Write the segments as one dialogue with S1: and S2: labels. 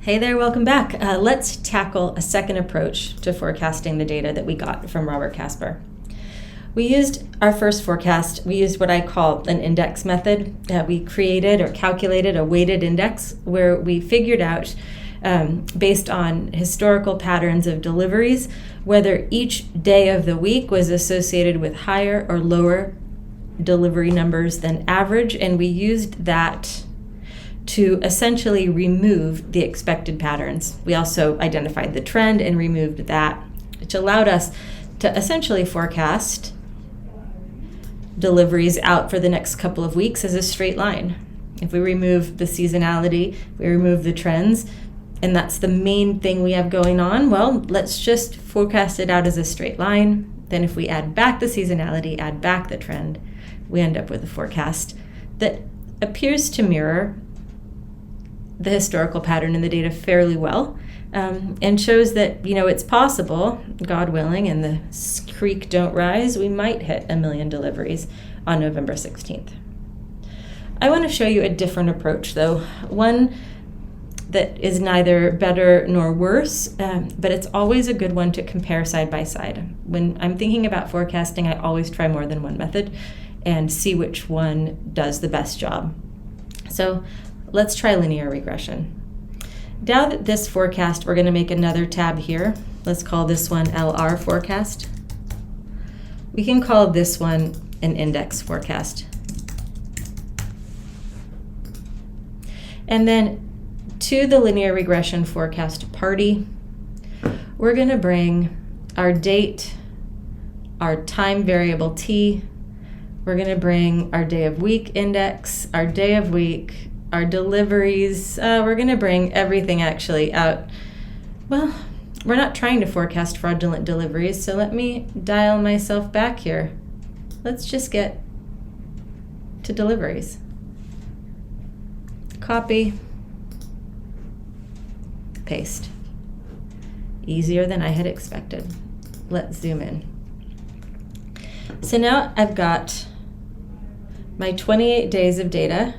S1: Hey there, welcome back. Let's tackle a second approach to forecasting the data that we got from Robert Casper. We used our first forecast, we used what I call an index method. We created or calculated a weighted index where we figured out, based on historical patterns of deliveries, whether each day of the week was associated with higher or lower delivery numbers than average, and we used that to essentially remove the expected patterns. We also identified the trend and removed that, which allowed us to essentially forecast deliveries out for the next couple of weeks as a straight line. If we remove the seasonality, we remove the trends, and that's the main thing we have going on, well, let's just forecast it out as a straight line. Then if we add back the seasonality, add back the trend, we end up with a forecast that appears to mirror the historical pattern in the data fairly well, and shows that, it's possible, God willing, and the creek don't rise, we might hit 1 million deliveries on November 16th. I want to show you a different approach, though, one that is neither better nor worse, but it's always a good one to compare side by side. When I'm thinking about forecasting, I always try more than one method and see which one does the best job. So let's try linear regression. Now that this forecast, we're going to make another tab here. Let's call this one LR forecast. We can call this one an index forecast. And then to the linear regression forecast party, we're going to bring our date, our time variable t. We're going to bring our day of week index, our day of week, our deliveries. We're going to bring everything actually out. Well, we're not trying to forecast fraudulent deliveries, so let me dial myself back here. Let's just get to deliveries. Copy, paste. Easier than I had expected. Let's zoom in. So now I've got my 28 days of data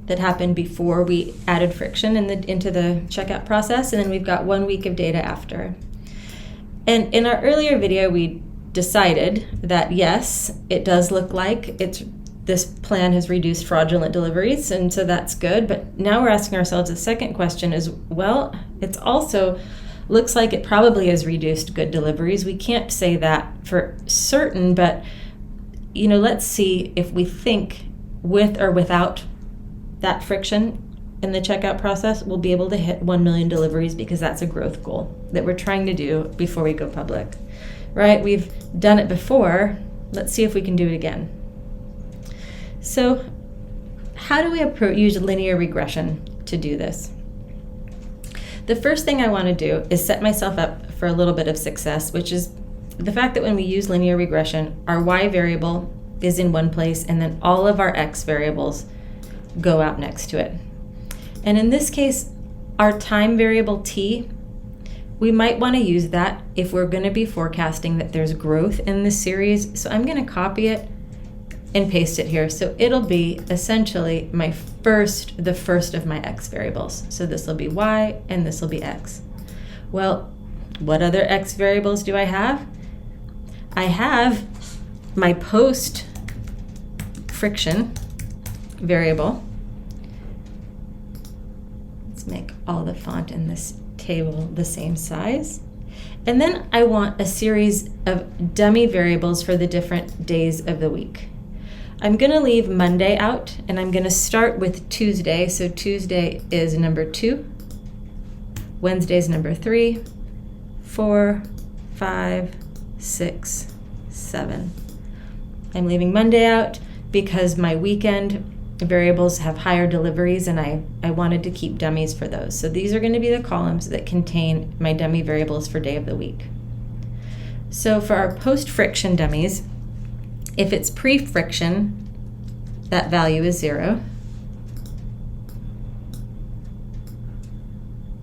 S1: that happened before we added friction into the checkout process, and then we've got 1 week of data after. And in our earlier video, we decided that yes, it does look like this plan has reduced fraudulent deliveries, and so that's good. But now we're asking ourselves a second question is, well, it's also looks like it probably has reduced good deliveries. We can't say that for certain, but let's see if we think with or without that friction in the checkout process, we'll be able to hit 1 million deliveries, because that's a growth goal that we're trying to do before we go public, right? We've done it before. Let's see if we can do it again. So how do we use linear regression to do this? The first thing I want to do is set myself up for a little bit of success, which is the fact that when we use linear regression, our y variable is in one place, and then all of our x variables go out next to it. And in this case, our time variable t, we might want to use that if we're going to be forecasting that there's growth in this series. So I'm going to copy it and paste it here. So it'll be essentially the first of my x variables. So this will be y and this will be x. Well, what other x variables do I have? I have my post friction variable. Let's make all the font in this table the same size. And then I want a series of dummy variables for the different days of the week. I'm going to leave Monday out, and I'm going to start with Tuesday. So Tuesday is number 2, Wednesday is number 3, 4, 5, 6, 7. I'm leaving Monday out because my weekend variables have higher deliveries, and I wanted to keep dummies for those. So these are going to be the columns that contain my dummy variables for day of the week. So for our post-friction dummies, if it's pre-friction, that value is 0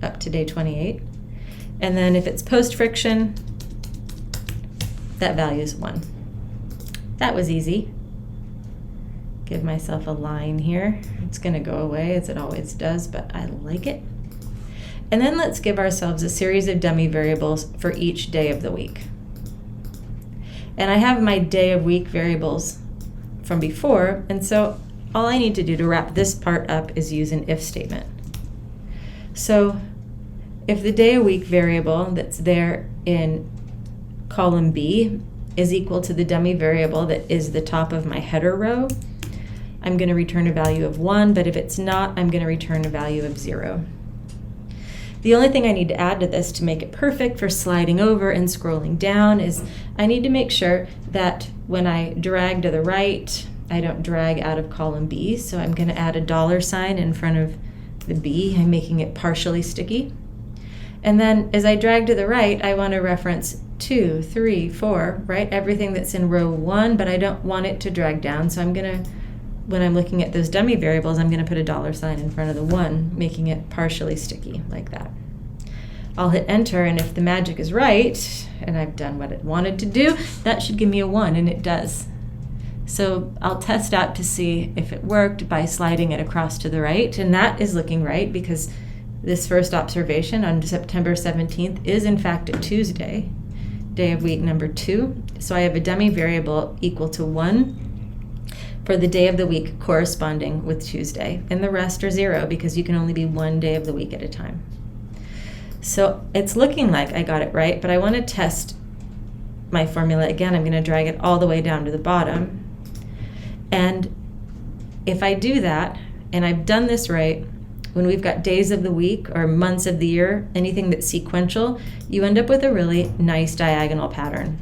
S1: up to day 28. And then if it's post-friction, that value is 1. That was easy. Give myself a line here. It's going to go away as it always does, but I like it. And then let's give ourselves a series of dummy variables for each day of the week. And I have my day of week variables from before, and so all I need to do to wrap this part up is use an if statement. So if the day of week variable that's there in column B is equal to the dummy variable that is the top of my header row, I'm going to return a value of 1, but if it's not, I'm going to return a value of 0. The only thing I need to add to this to make it perfect for sliding over and scrolling down is I need to make sure that when I drag to the right, I don't drag out of column B, so I'm going to add a $sign in front of the B. I'm making it partially sticky. And then as I drag to the right, I want to reference 2, 3, 4, right? Everything that's in row 1, but I don't want it to drag down, so I'm going to, when I'm looking at those dummy variables, I'm going to put a $sign in front of the 1, making it partially sticky like that. I'll hit enter, and if the magic is right, and I've done what it wanted to do, that should give me a 1, and it does. So I'll test out to see if it worked by sliding it across to the right, and that is looking right because this first observation on September 17th is in fact a Tuesday, day of week number 2. So I have a dummy variable equal to 1 for the day of the week corresponding with Tuesday, and the rest are 0 because you can only be one day of the week at a time. So it's looking like I got it right, but I want to test my formula again. I'm going to drag it all the way down to the bottom. And if I do that, and I've done this right, when we've got days of the week or months of the year, anything that's sequential, you end up with a really nice diagonal pattern.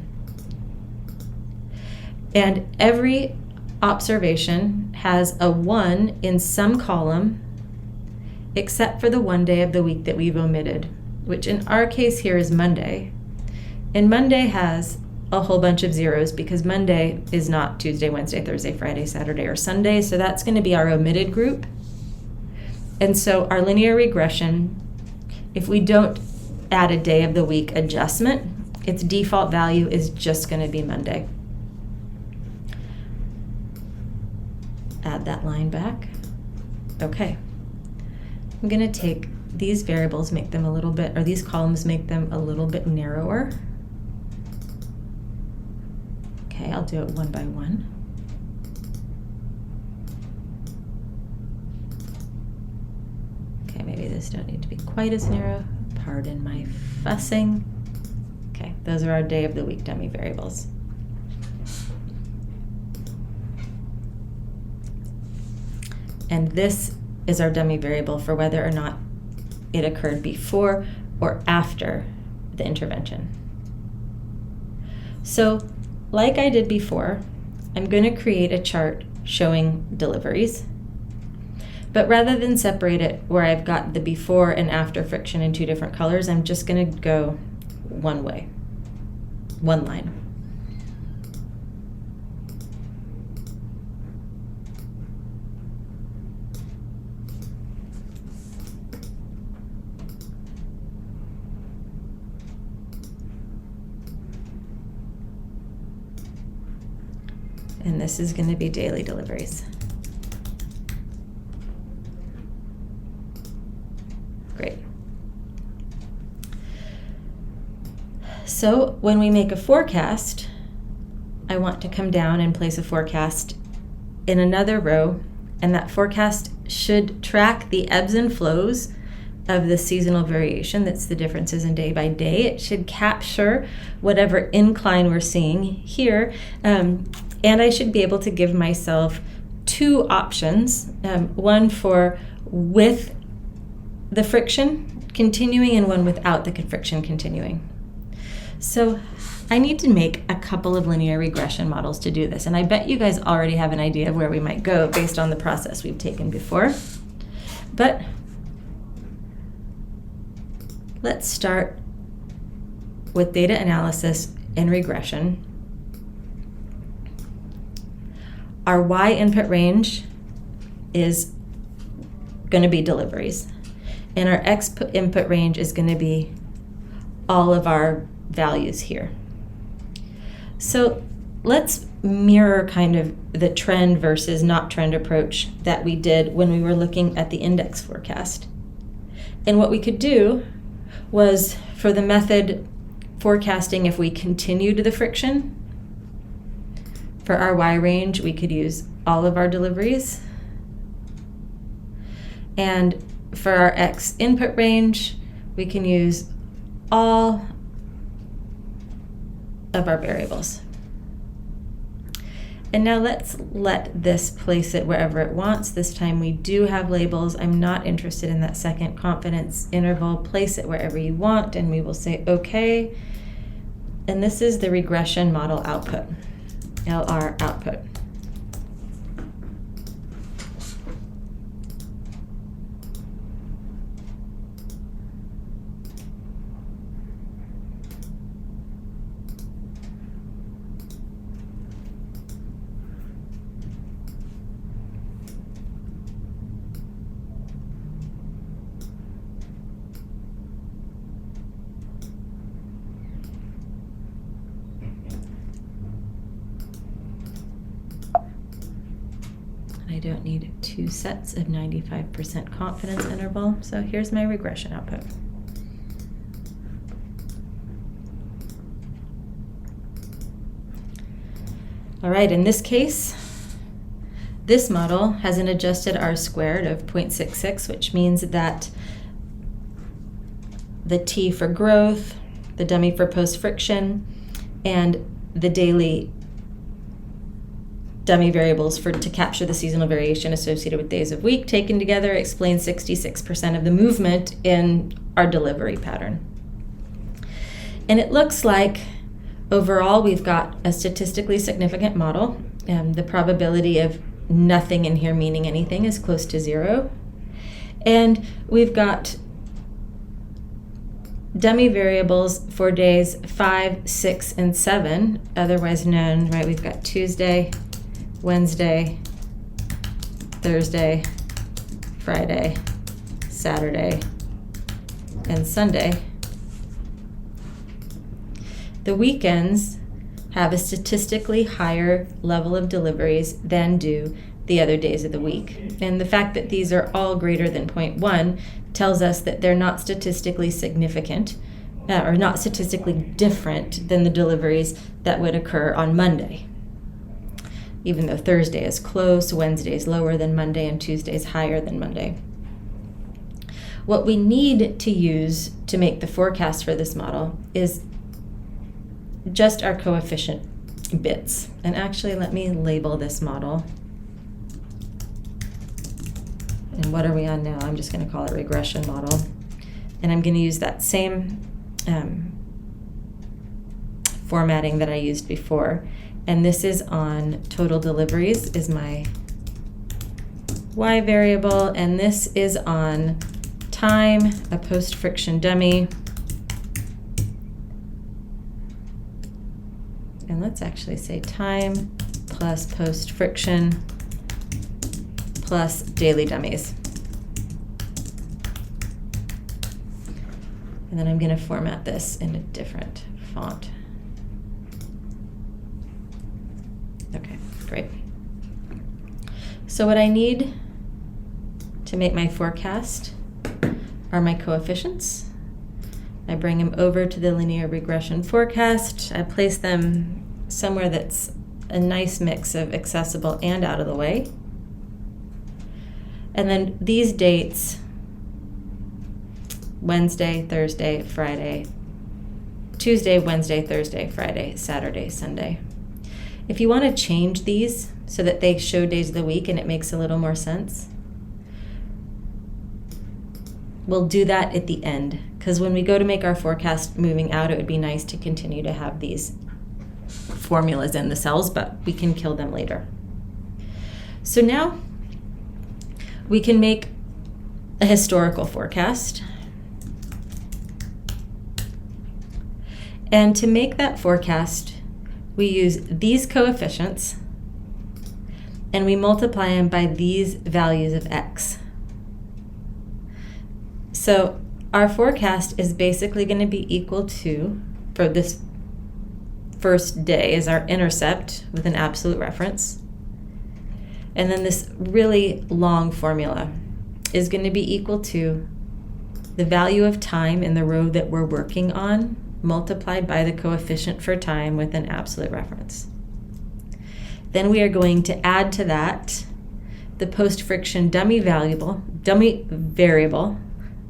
S1: And every observation has a 1 in some column, except for the one day of the week that we've omitted, which in our case here is Monday. And Monday has a whole bunch of 0s because Monday is not Tuesday, Wednesday, Thursday, Friday, Saturday, or Sunday, so that's going to be our omitted group. And so our linear regression, if we don't add a day of the week adjustment, its default value is just going to be Monday. Add that line back. Okay. I'm going to take these variables, make them a little bit, or these columns, make them a little bit narrower. Okay, I'll do it one by one. Okay, maybe this don't need to be quite as narrow. Pardon my fussing. Okay, those are our day of the week dummy variables. And this is our dummy variable for whether or not it occurred before or after the intervention. So, like I did before, I'm going to create a chart showing deliveries. But rather than separate it where I've got the before and after friction in 2 different colors, I'm just going to go one way, one line. And this is going to be daily deliveries. Great. So when we make a forecast, I want to come down and place a forecast in another row, and that forecast should track the ebbs and flows of the seasonal variation. That's the differences in day by day. It should capture whatever incline we're seeing here. And I should be able to give myself 2 options, one for with the friction continuing and one without the friction continuing. So I need to make a couple of linear regression models to do this, and I bet you guys already have an idea of where we might go based on the process we've taken before. But let's start with data analysis and regression. Our Y input range is going to be deliveries, and our X input range is going to be all of our values here. So let's mirror kind of the trend versus not trend approach that we did when we were looking at the index forecast. And what we could do was, for the method forecasting, if we continued the friction, for our Y range, we could use all of our deliveries. And for our X input range, we can use all of our variables. And now let's let this place it wherever it wants. This time we do have labels. I'm not interested in that second confidence interval. Place it wherever you want, and we will say okay. And this is the regression model output, LR output. I don't need two sets of 95% confidence interval, so here's my regression output. All right, in this case, this model has an adjusted R-squared of 0.66, which means that the T for growth, the dummy for post-friction, and the daily dummy variables to capture the seasonal variation associated with days of week taken together explain 66% of the movement in our delivery pattern. And it looks like overall we've got a statistically significant model. The probability of nothing in here meaning anything is close to 0. And we've got dummy variables for days 5, 6, and 7, otherwise known, right? We've got Tuesday, Wednesday, Thursday, Friday, Saturday, and Sunday. The weekends have a statistically higher level of deliveries than do the other days of the week. And the fact that these are all greater than 0.1 tells us that they're not statistically significant or not statistically different than the deliveries that would occur on Monday. Even though Thursday is close, Wednesday is lower than Monday, and Tuesday is higher than Monday. What we need to use to make the forecast for this model is just our coefficient bits. And actually, let me label this model. And what are we on now? I'm just going to call it regression model. And I'm going to use that same formatting that I used before. And this is on total deliveries is my Y variable, and this is on time, a post-friction dummy. And let's actually say time plus post-friction plus daily dummies. And then I'm going to format this in a different font. Okay, great. So what I need to make my forecast are my coefficients. I bring them over to the linear regression forecast. I place them somewhere that's a nice mix of accessible and out of the way. And then these dates, Wednesday, Thursday, Friday, Tuesday, Wednesday, Thursday, Friday, Saturday, Sunday. If you want to change these so that they show days of the week and it makes a little more sense, we'll do that at the end. Because when we go to make our forecast moving out, it would be nice to continue to have these formulas in the cells, but we can kill them later. So now we can make a historical forecast. And to make that forecast, we use these coefficients and we multiply them by these values of X. So our forecast is basically going to be equal to, for this first day, is our intercept with an absolute reference. And then this really long formula is going to be equal to the value of time in the row that we're working on multiplied by the coefficient for time with an absolute reference. Then we are going to add to that the post-friction dummy variable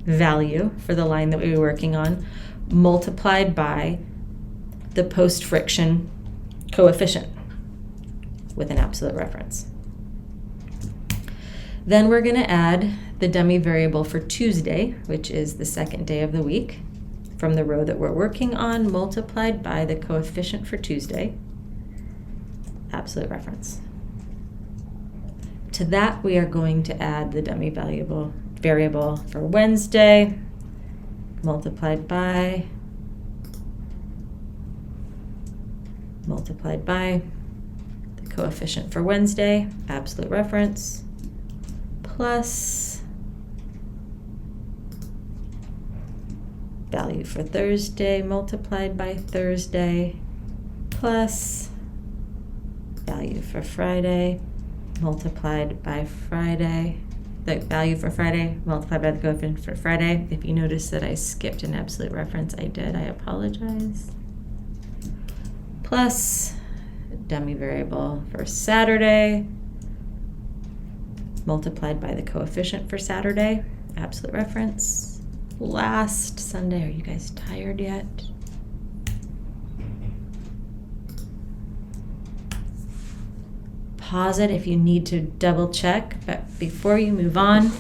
S1: value for the line that we were working on multiplied by the post-friction coefficient with an absolute reference. Then we're going to add the dummy variable for Tuesday, which is the second day of the week, from the row that we're working on multiplied by the coefficient for Tuesday, absolute reference. To that, we are going to add the dummy variable for Wednesday multiplied by the coefficient for Wednesday, absolute reference, plus value for Thursday multiplied by Thursday, plus value for Friday multiplied by Friday, the value for Friday multiplied by the coefficient for Friday. If you notice that I skipped an absolute reference, I did, I apologize. Plus dummy variable for Saturday multiplied by the coefficient for Saturday, absolute reference. Last Sunday, are you guys tired yet? Pause it if you need to double check, but before you move on,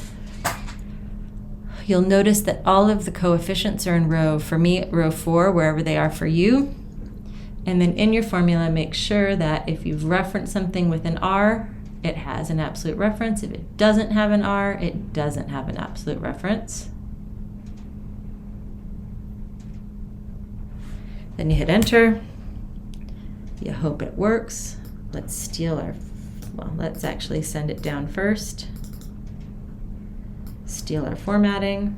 S1: you'll notice that all of the coefficients are in row, for me, row 4, wherever they are for you. And then in your formula, make sure that if you've referenced something with an R, it has an absolute reference. If it doesn't have an R, it doesn't have an absolute reference. Then you hit enter. You hope it works. Let's let's actually send it down first. Steal our formatting.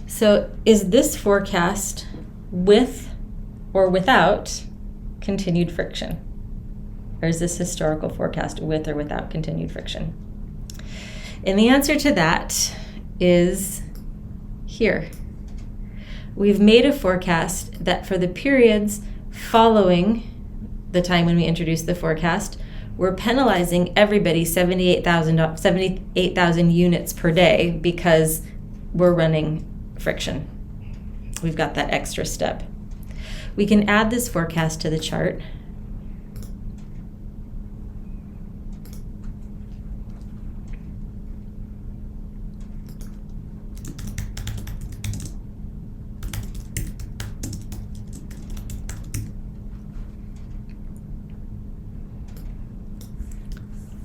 S1: So is this forecast with or without continued friction? Or is this historical forecast with or without continued friction? And the answer to that is here. We've made a forecast that for the periods following the time when we introduced the forecast, we're penalizing everybody 78,000 units per day because we're running friction. We've got that extra step. We can add this forecast to the chart.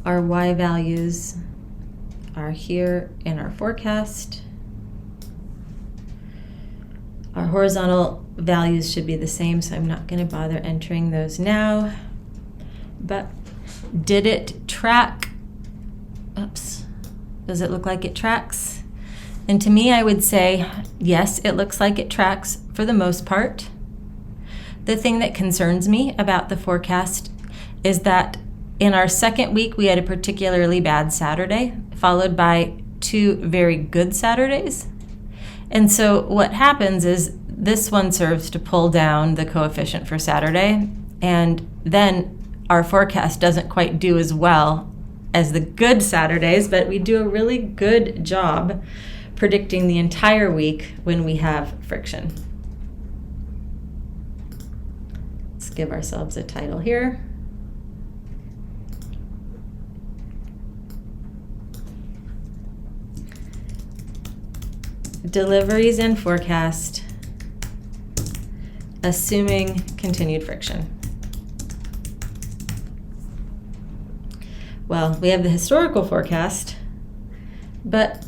S1: Our Y values are here in our forecast. Our horizontal values should be the same, so I'm not going to bother entering those now. But did it track? Oops. Does it look like it tracks? And to me, I would say, yes, it looks like it tracks for the most part. The thing that concerns me about the forecast is that in our second week, we had a particularly bad Saturday, followed by 2 very good Saturdays. And so what happens is this one serves to pull down the coefficient for Saturday, and then our forecast doesn't quite do as well as the good Saturdays, but we do a really good job predicting the entire week when we have friction. Let's give ourselves a title here. Deliveries and forecast, assuming continued friction. Well, we have the historical forecast, but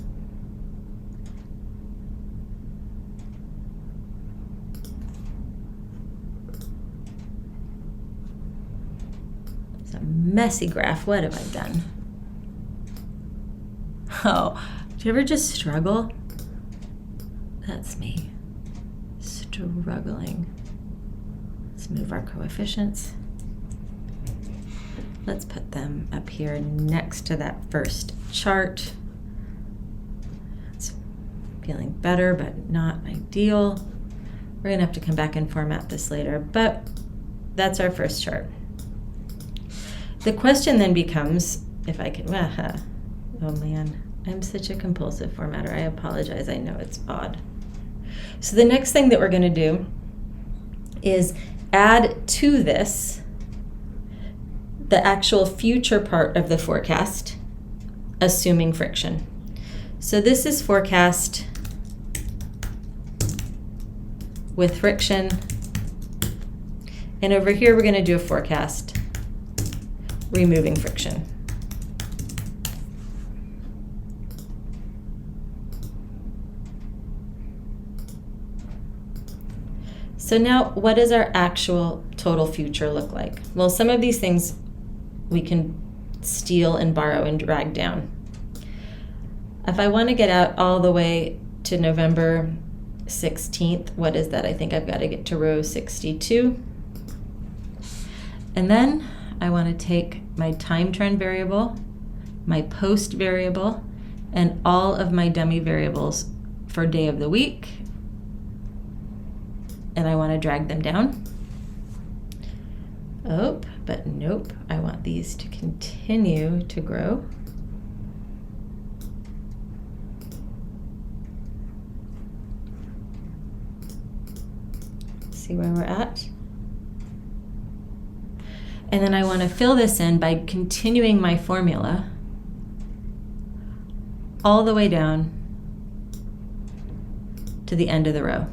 S1: it's a messy graph. What have I done? Oh, do you ever just struggle? That's me, struggling. Let's move our coefficients. Let's put them up here next to that first chart. It's feeling better, but not ideal. We're gonna have to come back and format this later, but that's our first chart. The question then becomes, if I can, oh man, I'm such a compulsive formatter. I apologize, I know it's odd. So the next thing that we're gonna do is add to this the actual future part of the forecast, assuming friction. So this is forecast with friction. And over here, we're going to do a forecast removing friction. So now, what does our actual total future look like? Well, some of these things we can steal and borrow and drag down. If I want to get out all the way to November 16th, what is that? I think I've got to get to row 62. And then I want to take my time trend variable, my post variable, and all of my dummy variables for day of the week. And I want to drag them down. Oh, but nope, I want these to continue to grow. See where we're at? And then I want to fill this in by continuing my formula all the way down to the end of the row.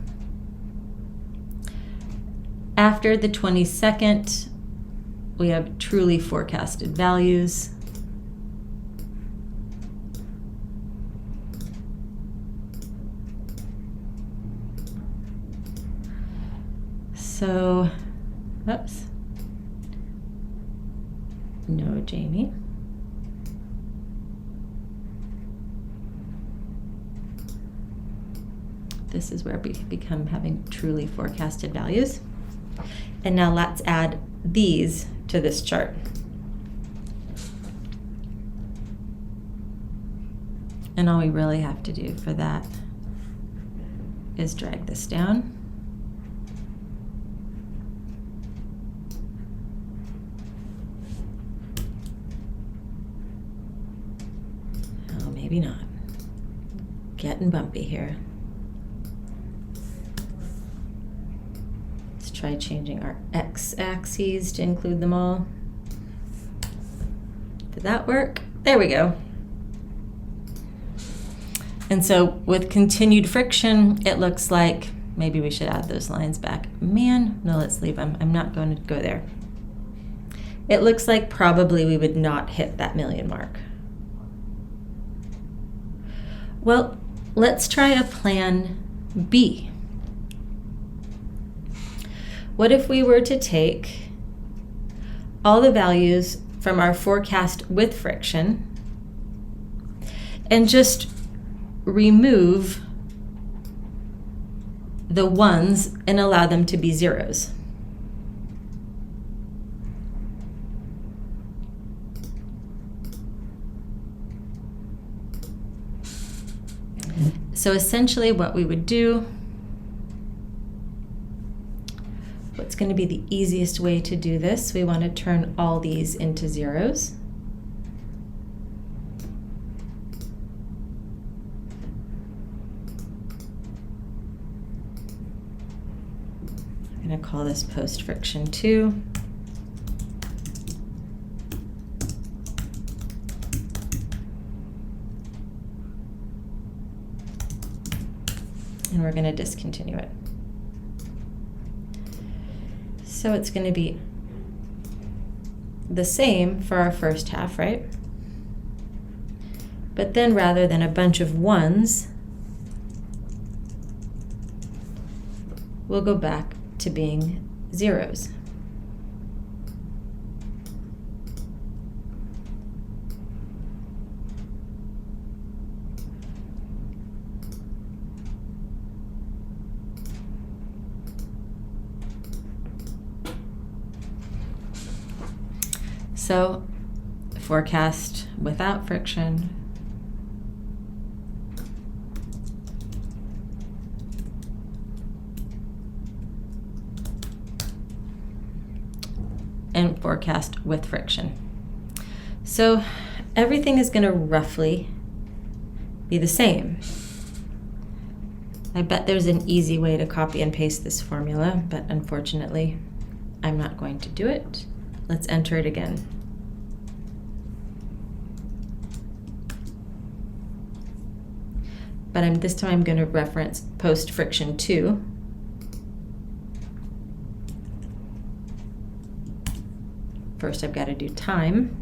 S1: After the 22nd, we have truly forecasted values. So, oops. No, Jamie. This is where we become having truly forecasted values. And now let's add these to this chart. And all we really have to do for that is drag this down. Oh, maybe not. Getting bumpy here. Try changing our x-axes to include them all. Did that work? There we go. And so with continued friction, it looks like maybe we should add those lines back. Man, no, let's leave them. I'm not going to go there. It looks like probably we would not hit that million mark. Well, let's try a plan B. What if we were to take all the values from our forecast with friction and just remove the ones and allow them to be zeros? So essentially what we would do, what's going to be the easiest way to do this? We want to turn all these into zeros. I'm going to call this post friction 2. And we're going to discontinue it. So it's going to be the same for our first half, right? But then rather than a bunch of ones, we'll go back to being zeros. So forecast without friction. And forecast with friction. So everything is going to roughly be the same. I bet there's an easy way to copy and paste this formula, but unfortunately, I'm not going to do it. Let's enter it again. But this time I'm going to reference post-friction 2. First, I've got to do time.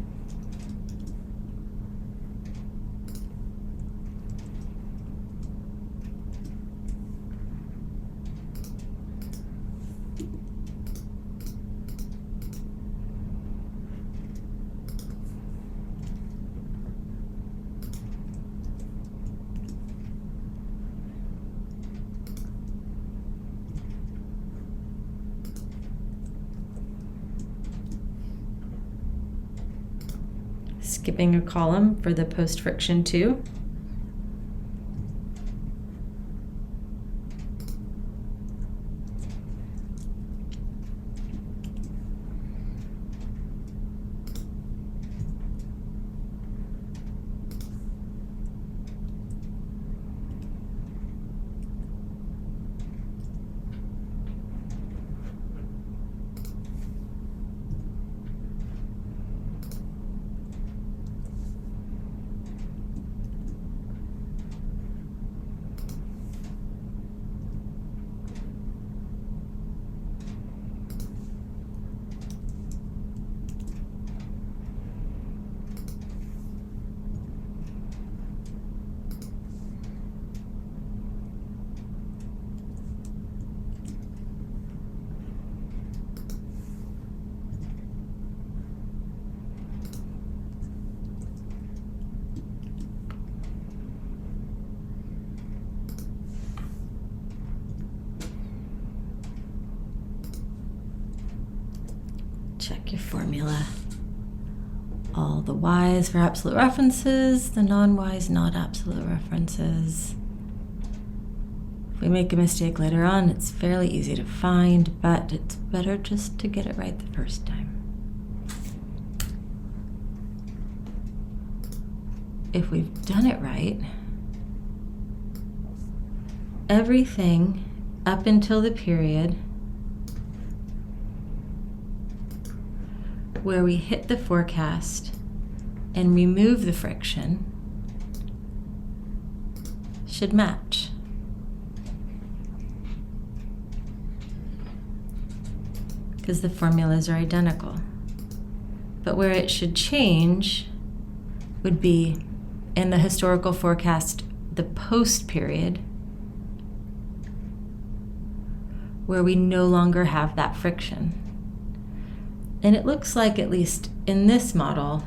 S1: Skipping a column for the post-friction 2. Check your formula. All the Y's for absolute references, the non-Y's not absolute references. If we make a mistake later on, it's fairly easy to find, but it's better just to get it right the first time. If we've done it right, everything up until the period where we hit the forecast and remove the friction should match. Because the formulas are identical. But where it should change would be in the historical forecast, the post period, where we no longer have that friction. And it looks like, at least in this model,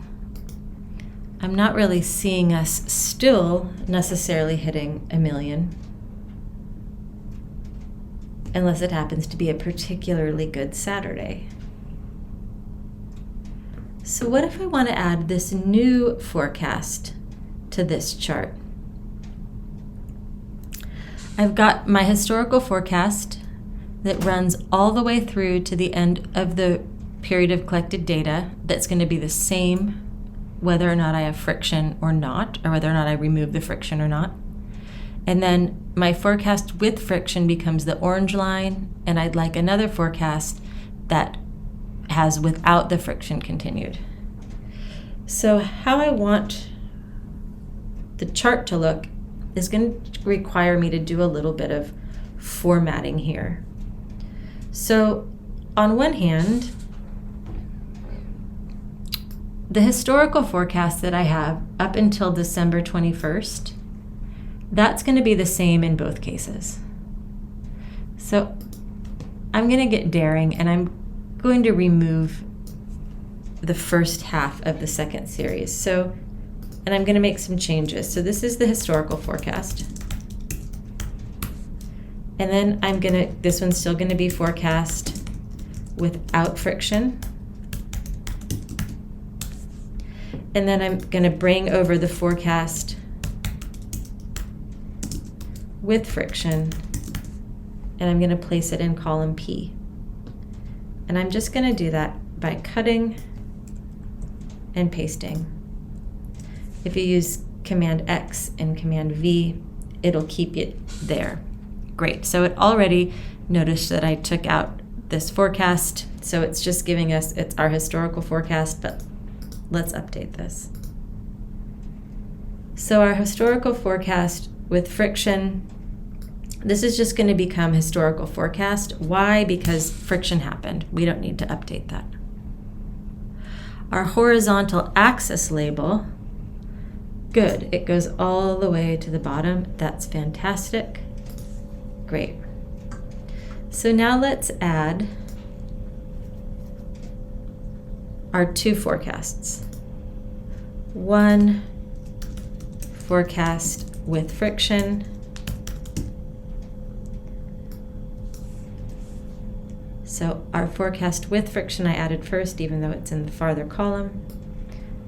S1: I'm not really seeing us still necessarily hitting 1 million, unless it happens to be a particularly good Saturday. So what if I want to add this new forecast to this chart? I've got my historical forecast that runs all the way through to the end of the period of collected data. That's going to be the same whether or not I have friction or not, or whether or not I remove the friction or not. And then my forecast with friction becomes the orange line, and I'd like another forecast that has without the friction continued. So how I want the chart to look is going to require me to do a little bit of formatting here. So on one hand, the historical forecast that I have up until December 21st, that's going to be the same in both cases. So I'm going to get daring, and I'm going to remove the first half of the second series. And I'm going to make some changes. So this is the historical forecast. And then this one's still going to be forecast without friction. And then I'm going to bring over the forecast with friction, and I'm going to place it in column P. And I'm just going to do that by cutting and pasting. If you use Command X and Command V, it'll keep it there. Great. So it already noticed that I took out this forecast, so it's just giving us, it's our historical forecast, but let's update this. So our historical forecast with friction, this is just going to become historical forecast. Why? Because friction happened. We don't need to update that. Our horizontal axis label, good. It goes all the way to the bottom. That's fantastic. Great. So now let's add our two forecasts. One forecast with friction, so our forecast with friction I added first, even though it's in the farther column.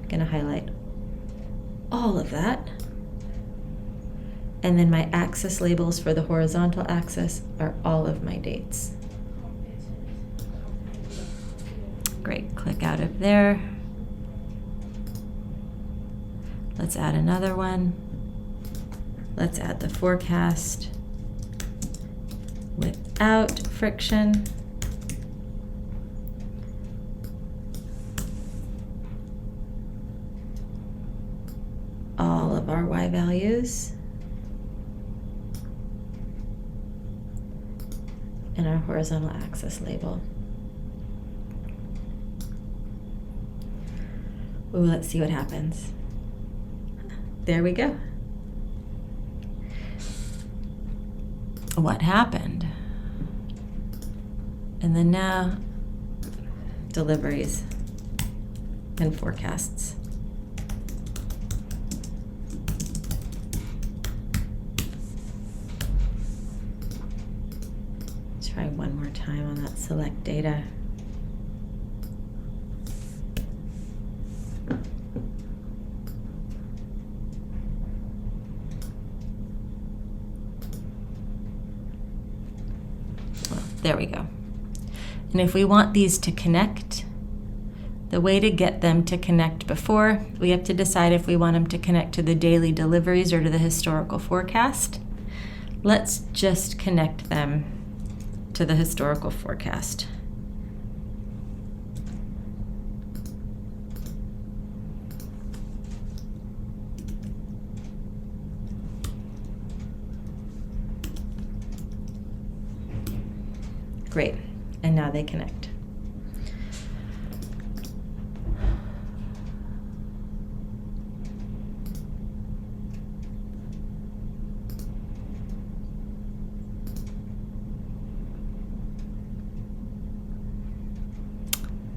S1: I'm going to highlight all of that. And then my axis labels for the horizontal axis are all of my dates. Great, click out of there. Let's add another one. Let's add the forecast without friction. All of our Y values. And our horizontal axis label. Ooh, let's see what happens. There we go. What happened? And then now, deliveries and forecasts. Try one more time on that select data. Well, there we go. And if we want these to connect, the way to get them to connect before, we have to decide if we want them to connect to the daily deliveries or to the historical forecast. Let's just connect them to the historical forecast. Great, and now they connect.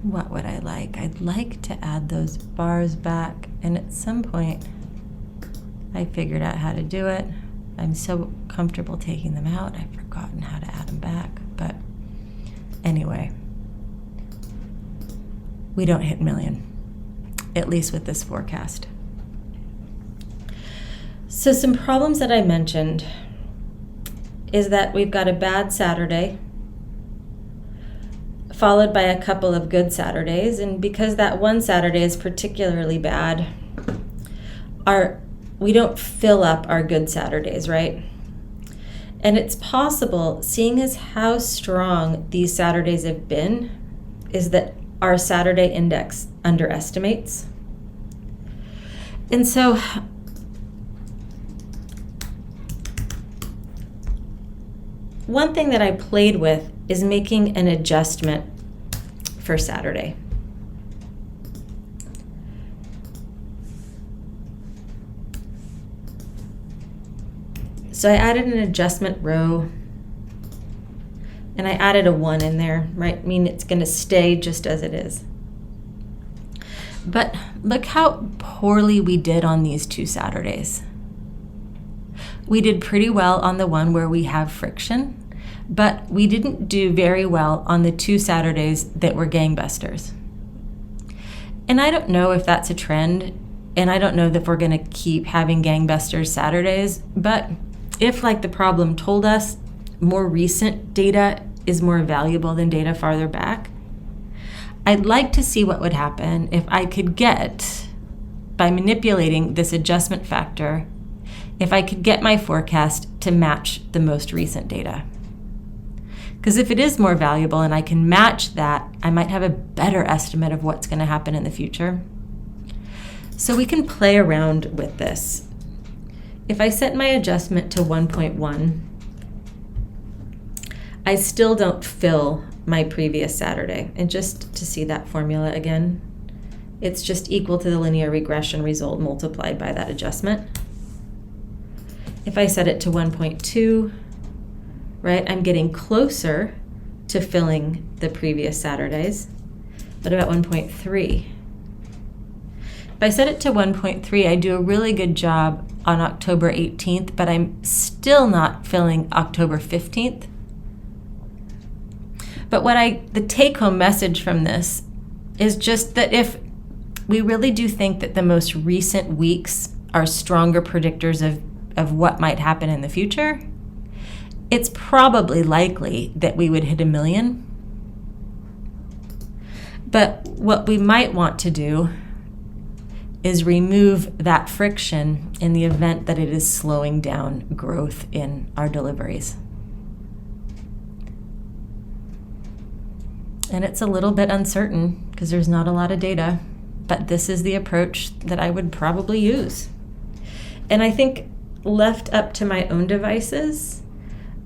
S1: What would I like? I'd like to add those bars back, and at some point I figured out how to do it. I'm so comfortable taking them out, I've forgotten how to add them back. But anyway, we don't hit million, at least with this forecast. So some problems that I mentioned is that we've got a bad Saturday followed by a couple of good Saturdays, and because that one Saturday is particularly bad, we don't fill up our good Saturdays, right? And it's possible, seeing as how strong these Saturdays have been, is that our Saturday index underestimates. And so one thing that I played with is making an adjustment for Saturday. So I added an adjustment row, and I added a 1 in there, right? I mean, it's going to stay just as it is. But look how poorly we did on these two Saturdays. We did pretty well on the one where we have friction, but we didn't do very well on the two Saturdays that were gangbusters. And I don't know if that's a trend. And I don't know that we're going to keep having gangbusters Saturdays, but if, like the problem told us, more recent data is more valuable than data farther back, I'd like to see what would happen if I could get, by manipulating this adjustment factor, if I could get my forecast to match the most recent data. Because if it is more valuable and I can match that, I might have a better estimate of what's going to happen in the future. So we can play around with this. If I set my adjustment to 1.1, I still don't fill my previous Saturday. And just to see that formula again, it's just equal to the linear regression result multiplied by that adjustment. If I set it to 1.2, right, I'm getting closer to filling the previous Saturdays. What about 1.3? If I set it to 1.3, I do a really good job on October 18th, but I'm still not filling October 15th. But the take-home message from this is just that if we really do think that the most recent weeks are stronger predictors of what might happen in the future, it's probably likely that we would hit 1 million. But what we might want to do is remove that friction in the event that it is slowing down growth in our deliveries. And it's a little bit uncertain because there's not a lot of data, but this is the approach that I would probably use. And I think left up to my own devices,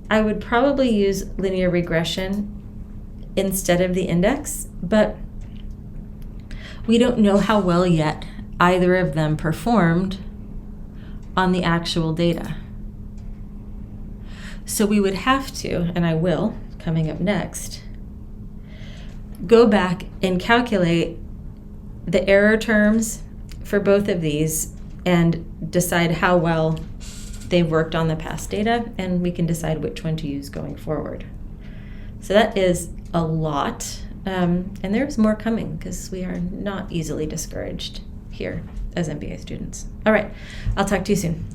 S1: I would probably use linear regression instead of the index, but we don't know how well yet either of them performed on the actual data. So we would have to, and I will, coming up next, go back and calculate the error terms for both of these and decide how well they've worked on the past data, and we can decide which one to use going forward. So that is a lot, and there's more coming because we are not easily discouraged here as MBA students. All right, I'll talk to you soon.